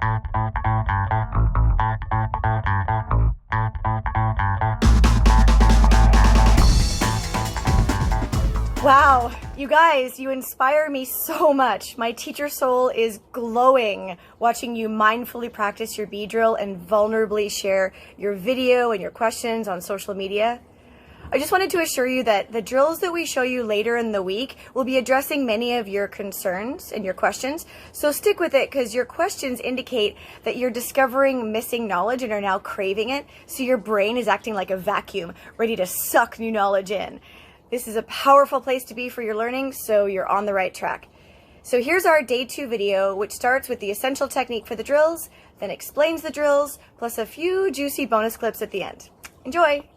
Wow, you guys, you inspire me so much. My teacher soul is glowing watching you mindfully practice your bee drill and vulnerably share your video and your questions on social media. I just wanted to assure you that the drills that we show you later in the week will be addressing many of your concerns and your questions. So stick with it, because your questions indicate that you're discovering missing knowledge and are now craving it. So your brain is acting like a vacuum, ready to suck new knowledge in. This is a powerful place to be for your learning, so you're on the right track. So here's our day 2 video, which starts with the essential technique for the drills, then explains the drills, plus a few juicy bonus clips at the end. Enjoy!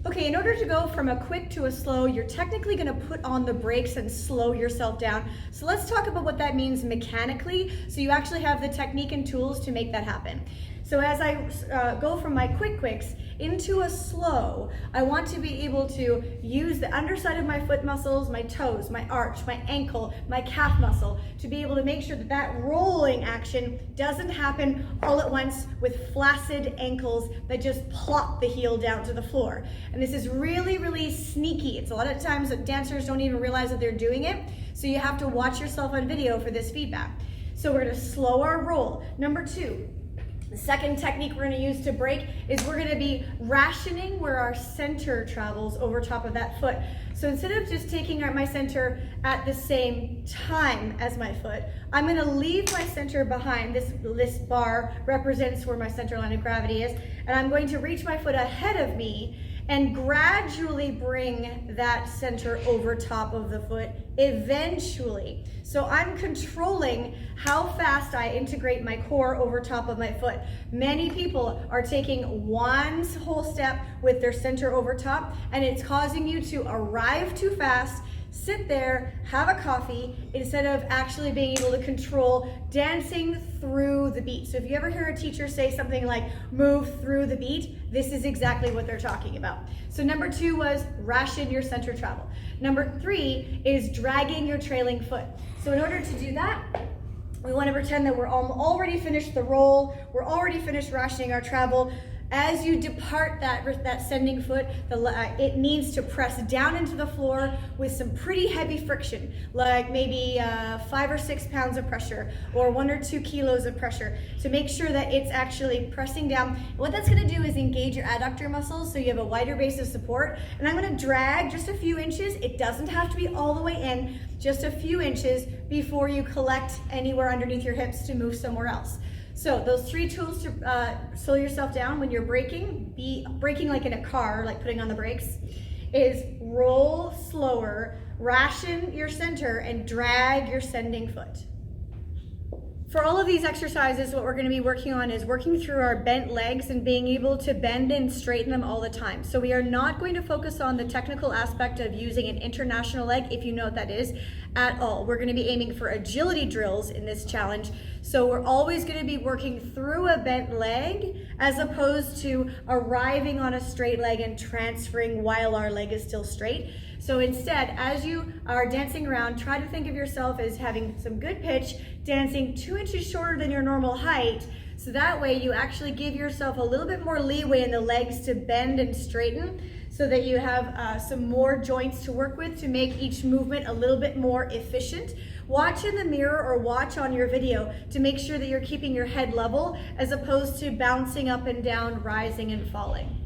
Okay, in order to go from a quick to a slow, you're technically going to put on the brakes and slow yourself down. So let's talk about what that means mechanically, so you actually have the technique and tools to make that happen. So as I go from my quicks into a slow, I want to be able to use the underside of my foot muscles, my toes, my arch, my ankle, my calf muscle, to be able to make sure that that rolling action doesn't happen all at once with flaccid ankles that just plop the heel down to the floor. And this is really, really sneaky. It's a lot of times that dancers don't even realize that they're doing it. So you have to watch yourself on video for this feedback. So we're gonna slow our roll. Number 2. The second technique we're going to use to break is we're going to be rationing where our center travels over top of that foot. So instead of just taking my center at the same time as my foot, I'm going to leave my center behind. This bar represents where my center line of gravity is, and I'm going to reach my foot ahead of me and gradually bring that center over top of the foot eventually. So I'm controlling how fast I integrate my core over top of my foot. Many people are taking one whole step with their center over top, and it's causing you to arrive too fast, sit there, have a coffee, instead of actually being able to control dancing through the beat. So if you ever hear a teacher say something like, move through the beat, this is exactly what they're talking about. So number 2 was ration your center travel. Number 3 is dragging your trailing foot. So in order to do that, we want to pretend that we're already finished the roll, we're already finished rationing our travel. As you depart that sending foot, it needs to press down into the floor with some pretty heavy friction, like maybe 5 or 6 pounds of pressure or 1 or 2 kilos of pressure, to make sure that it's actually pressing down. What that's going to do is engage your adductor muscles so you have a wider base of support. And I'm going to drag just a few inches. It doesn't have to be all the way in, just a few inches before you collect anywhere underneath your hips to move somewhere else. So those 3 tools to slow yourself down when you're braking, braking like in a car, like putting on the brakes, is roll slower, ration your center, and drag your sending foot. For all of these exercises, what we're going to be working on is working through our bent legs and being able to bend and straighten them all the time. So we are not going to focus on the technical aspect of using an international leg, if you know what that is, at all. We're going to be aiming for agility drills in this challenge. So we're always going to be working through a bent leg as opposed to arriving on a straight leg and transferring while our leg is still straight. So instead, as you are dancing around, try to think of yourself as having some good pitch, dancing 2 inches shorter than your normal height, so that way you actually give yourself a little bit more leeway in the legs to bend and straighten, so that you have some more joints to work with to make each movement a little bit more efficient. Watch in the mirror or watch on your video to make sure that you're keeping your head level as opposed to bouncing up and down, rising and falling.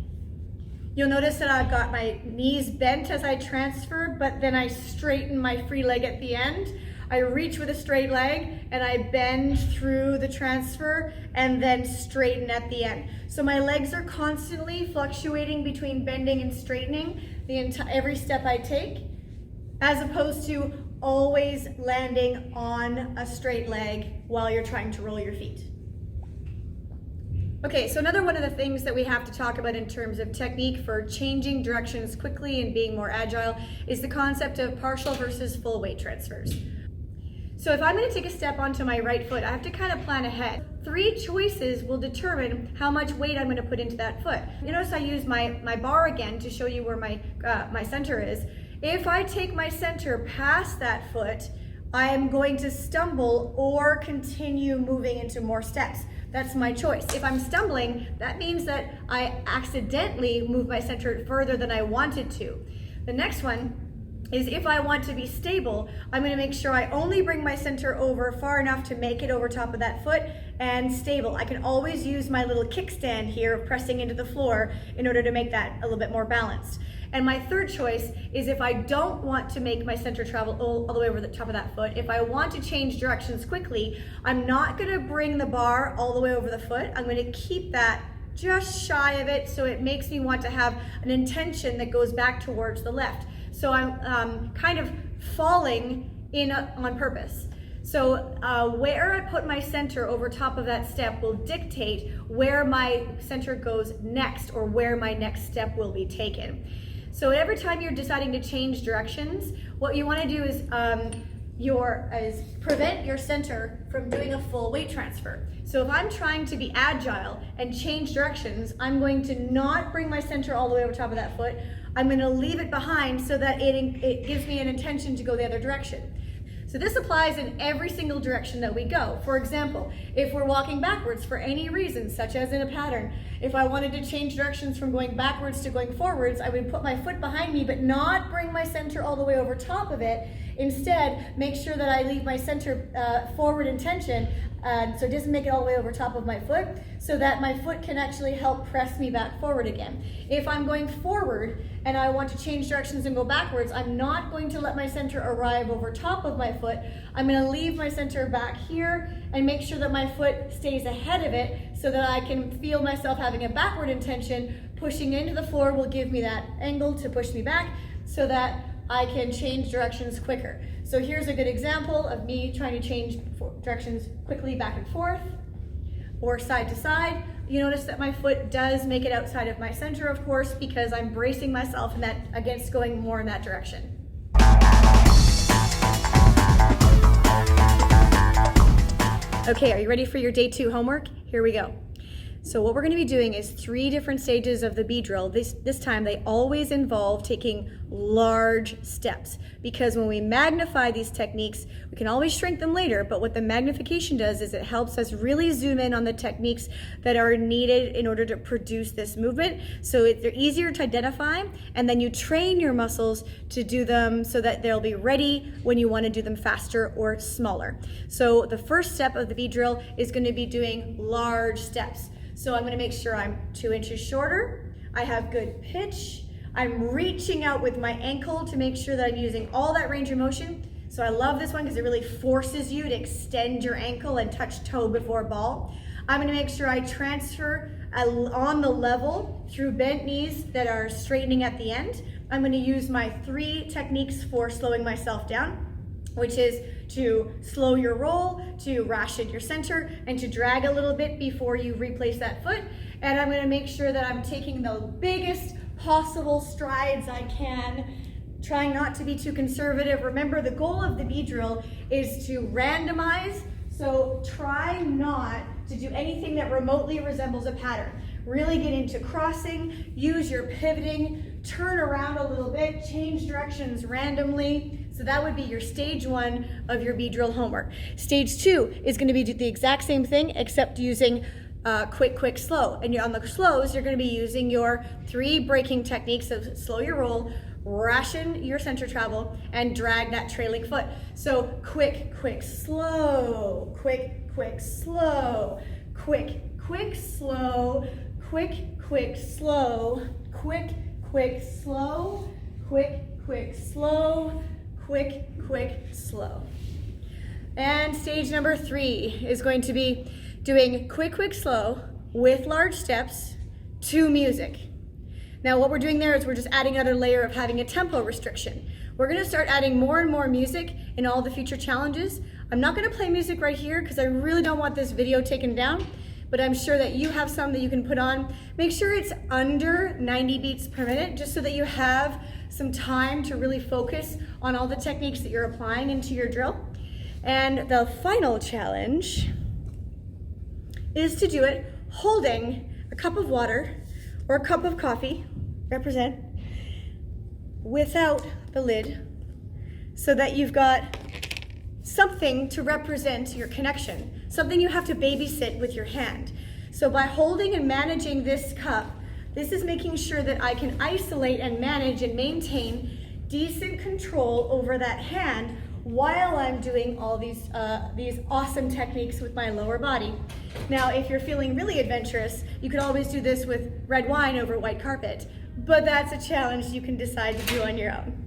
You'll notice that I've got my knees bent as I transfer, but then I straighten my free leg at the end. I reach with a straight leg and I bend through the transfer and then straighten at the end. So my legs are constantly fluctuating between bending and straightening every step I take, as opposed to always landing on a straight leg while you're trying to roll your feet. Okay, so another one of the things that we have to talk about in terms of technique for changing directions quickly and being more agile is the concept of partial versus full weight transfers. So if I'm going to take a step onto my right foot, I have to kind of plan ahead. 3 choices will determine how much weight I'm going to put into that foot. You notice I use my bar again to show you where my center is. If I take my center past that foot, I am going to stumble or continue moving into more steps. That's my choice. If I'm stumbling, that means that I accidentally move my center further than I wanted to. The next one is if I want to be stable, I'm going to make sure I only bring my center over far enough to make it over top of that foot and stable. I can always use my little kickstand here, pressing into the floor, in order to make that a little bit more balanced. And my third choice is if I don't want to make my center travel all the way over the top of that foot, if I want to change directions quickly, I'm not going to bring the bar all the way over the foot. I'm going to keep that just shy of it, so it makes me want to have an intention that goes back towards the left. So I'm kind of falling in on purpose. So where I put my center over top of that step will dictate where my center goes next, or where my next step will be taken. So every time you're deciding to change directions, what you want to do is prevent your center from doing a full weight transfer. So if I'm trying to be agile and change directions, I'm going to not bring my center all the way over top of that foot. I'm going to leave it behind so that it gives me an intention to go the other direction. So this applies in every single direction that we go. For example, if we're walking backwards for any reason, such as in a pattern, if I wanted to change directions from going backwards to going forwards, I would put my foot behind me but not bring my center all the way over top of it. Instead, make sure that I leave my center forward in tension, so it doesn't make it all the way over top of my foot, so that my foot can actually help press me back forward again. If I'm going forward and I want to change directions and go backwards, I'm not going to let my center arrive over top of my foot. I'm going to leave my center back here and make sure that my foot stays ahead of it, so that I can feel myself having a backward intention. Pushing into the floor will give me that angle to push me back, so that I can change directions quicker. So here's a good example of me trying to change directions quickly back and forth, or side to side. You notice that my foot does make it outside of my center, of course, because I'm bracing myself in that against going more in that direction. Okay, are you ready for your day 2 homework? Here we go. So what we're going to be doing is 3 different stages of the B drill. This time they always involve taking large steps, because when we magnify these techniques, we can always shrink them later, but what the magnification does is it helps us really zoom in on the techniques that are needed in order to produce this movement. So they're easier to identify, and then you train your muscles to do them so that they'll be ready when you want to do them faster or smaller. So the first step of the B drill is going to be doing large steps. So I'm going to make sure I'm 2 inches shorter, I have good pitch, I'm reaching out with my ankle to make sure that I'm using all that range of motion. So I love this one because it really forces you to extend your ankle and touch toe before ball. I'm going to make sure I transfer on the level through bent knees that are straightening at the end. I'm going to use my 3 techniques for slowing myself down, which is to slow your roll, to ration your center, and to drag a little bit before you replace that foot. And I'm going to make sure that I'm taking the biggest possible strides I can, trying not to be too conservative. Remember, the goal of the B drill is to randomize, so try not to do anything that remotely resembles a pattern. Really get into crossing, use your pivoting, turn around a little bit, change directions randomly. So that would be your stage 1 of your B drill homework. Stage 2 is going to be the exact same thing, except using quick, slow. And on the slows, you're going to be using your 3 braking techniques of slow your roll, ration your center travel, and drag that trailing foot. So quick, slow, quick, slow, quick, slow, quick, slow, quick, slow, quick, slow, quick, slow. And stage number 3 is going to be doing quick, slow with large steps to music. Now what we're doing there is we're just adding another layer of having a tempo restriction. We're going to start adding more and more music in all the future challenges. I'm not going to play music right here because I really don't want this video taken down, but I'm sure that you have some that you can put on. Make sure it's under 90 beats per minute, just so that you have some time to really focus on all the techniques that you're applying into your drill. And the final challenge is to do it holding a cup of water or a cup of coffee, represent, without the lid, so that you've got something to represent your connection, something you have to babysit with your hand. So by holding and managing this cup, this is making sure that I can isolate and manage and maintain decent control over that hand while I'm doing all these awesome techniques with my lower body. Now, if you're feeling really adventurous, you could always do this with red wine over white carpet, but that's a challenge you can decide to do on your own.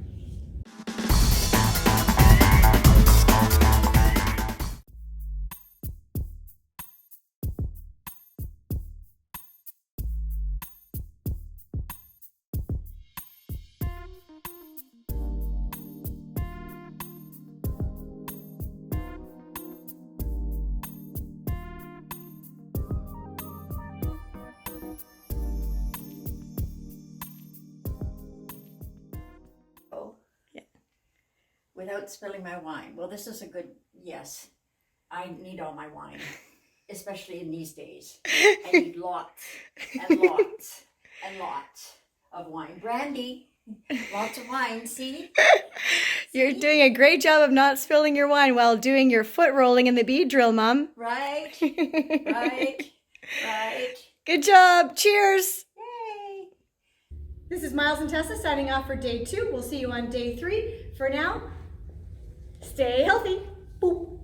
Without spilling my wine. Well, this is a good, yes. I need all my wine, especially in these days. I need lots and lots and lots of wine. Brandy, lots of wine, see? You're doing a great job of not spilling your wine while doing your foot rolling in the bead drill, Mom. Right, right, right. Good job. Cheers. Yay. This is Miles and Tessa signing off for day 2. We'll see you on day 3. For now, stay healthy. Boop.